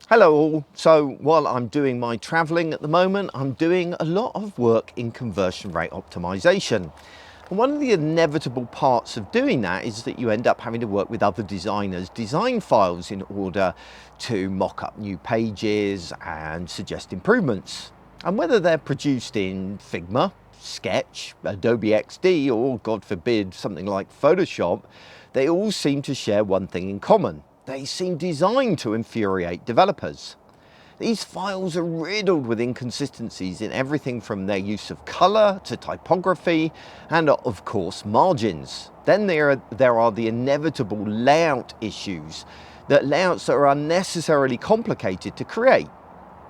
Hello all. So while I'm doing my traveling at the moment, I'm doing a lot of work in conversion rate optimization. And one of the inevitable parts of doing that is that you end up having to work with other designers' design files in order to mock up new pages and suggest improvements. And whether they're produced in Figma, Sketch, Adobe XD, or God forbid, something like Photoshop, they all seem to share one thing in common. They seem designed to infuriate developers. These files are riddled with inconsistencies in everything from their use of color to typography and of course margins. Then there are the inevitable layout issues, layouts that are unnecessarily complicated to create.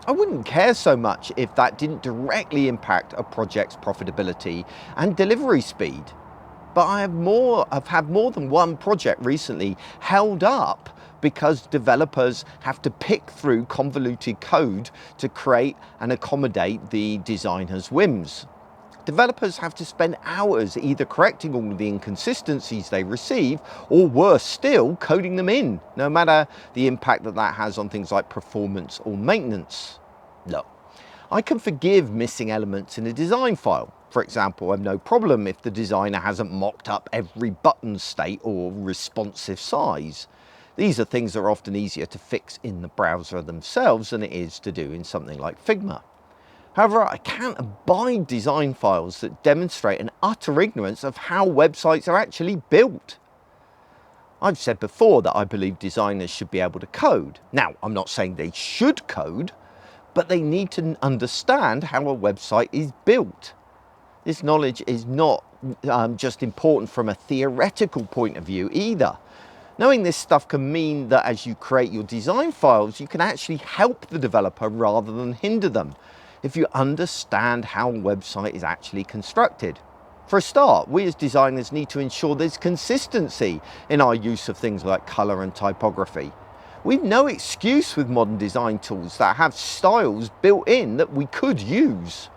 I wouldn't care so much if that didn't directly impact a project's profitability and delivery speed. But I've had more than one project recently held up because developers have to pick through convoluted code to create and accommodate the designer's whims. Developers have to spend hours either correcting all of the inconsistencies they receive, or worse still, coding them in, no matter the impact that has on things like performance or maintenance. Look, I can forgive missing elements in a design file. For example, I've no problem if the designer hasn't mocked up every button state or responsive size. These are things that are often easier to fix in the browser themselves than it is to do in something like Figma. However, I can't abide design files that demonstrate an utter ignorance of how websites are actually built. I've said before that I believe designers should be able to code. Now, I'm not saying they should code, but they need to understand how a website is built. This knowledge is not just important from a theoretical point of view either. Knowing this stuff can mean that as you create your design files, you can actually help the developer rather than hinder them, if you understand how a website is actually constructed. For a start, we as designers need to ensure there's consistency in our use of things like color and typography. We've no excuse with modern design tools that have styles built in that we could use.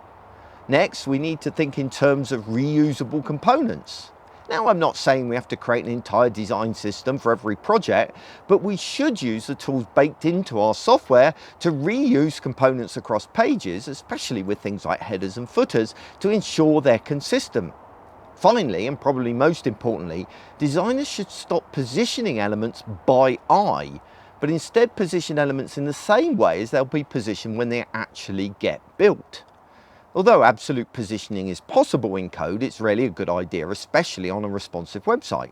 Next, we need to think in terms of reusable components. Now, I'm not saying we have to create an entire design system for every project, but we should use the tools baked into our software to reuse components across pages, especially with things like headers and footers, to ensure they're consistent. Finally, and probably most importantly, designers should stop positioning elements by eye, but instead position elements in the same way as they'll be positioned when they actually get built. Although absolute positioning is possible in code, it's rarely a good idea, especially on a responsive website.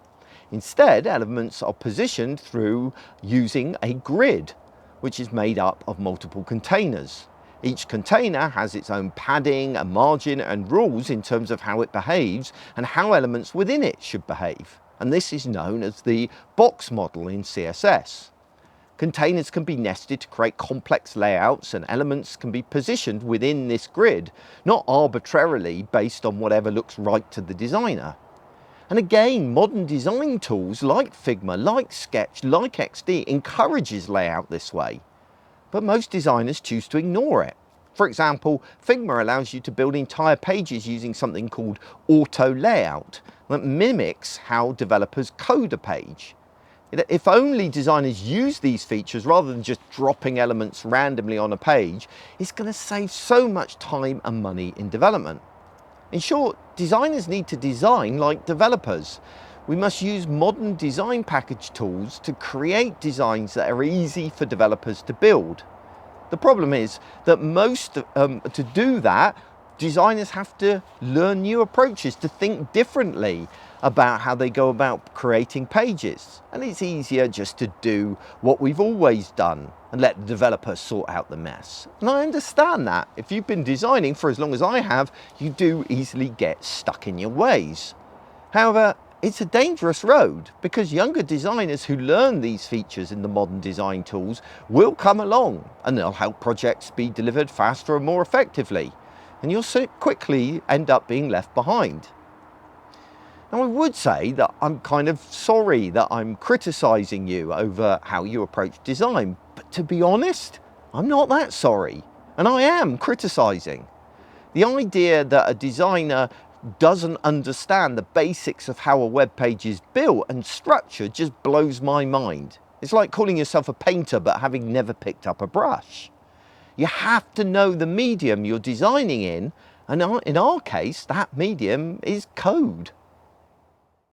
Instead, elements are positioned through using a grid, which is made up of multiple containers. Each container has its own padding, a margin, and rules in terms of how it behaves and how elements within it should behave. And this is known as the box model in CSS. Containers can be nested to create complex layouts, and elements can be positioned within this grid, not arbitrarily based on whatever looks right to the designer. And again, modern design tools like Figma, like Sketch, like XD encourages layout this way. But most designers choose to ignore it. For example, Figma allows you to build entire pages using something called auto layout that mimics how developers code a page. If only designers use these features rather than just dropping elements randomly on a page, it's going to save so much time and money in development. In short, designers need to design like developers. We must use modern design package tools to create designs that are easy for developers to build. The problem is that to do that, designers have to learn new approaches, to think differently about how they go about creating pages. And it's easier just to do what we've always done and let the developer sort out the mess. And I understand that. If you've been designing for as long as I have, you do easily get stuck in your ways. However, it's a dangerous road because younger designers who learn these features in the modern design tools will come along and they'll help projects be delivered faster and more effectively. And you'll quickly end up being left behind. Now, I would say that I'm kind of sorry that I'm criticizing you over how you approach design, but to be honest, I'm not that sorry, and I am criticizing. The idea that a designer doesn't understand the basics of how a web page is built and structured just blows my mind. It's like calling yourself a painter but having never picked up a brush. You have to know the medium you're designing in, and in our case, that medium is code.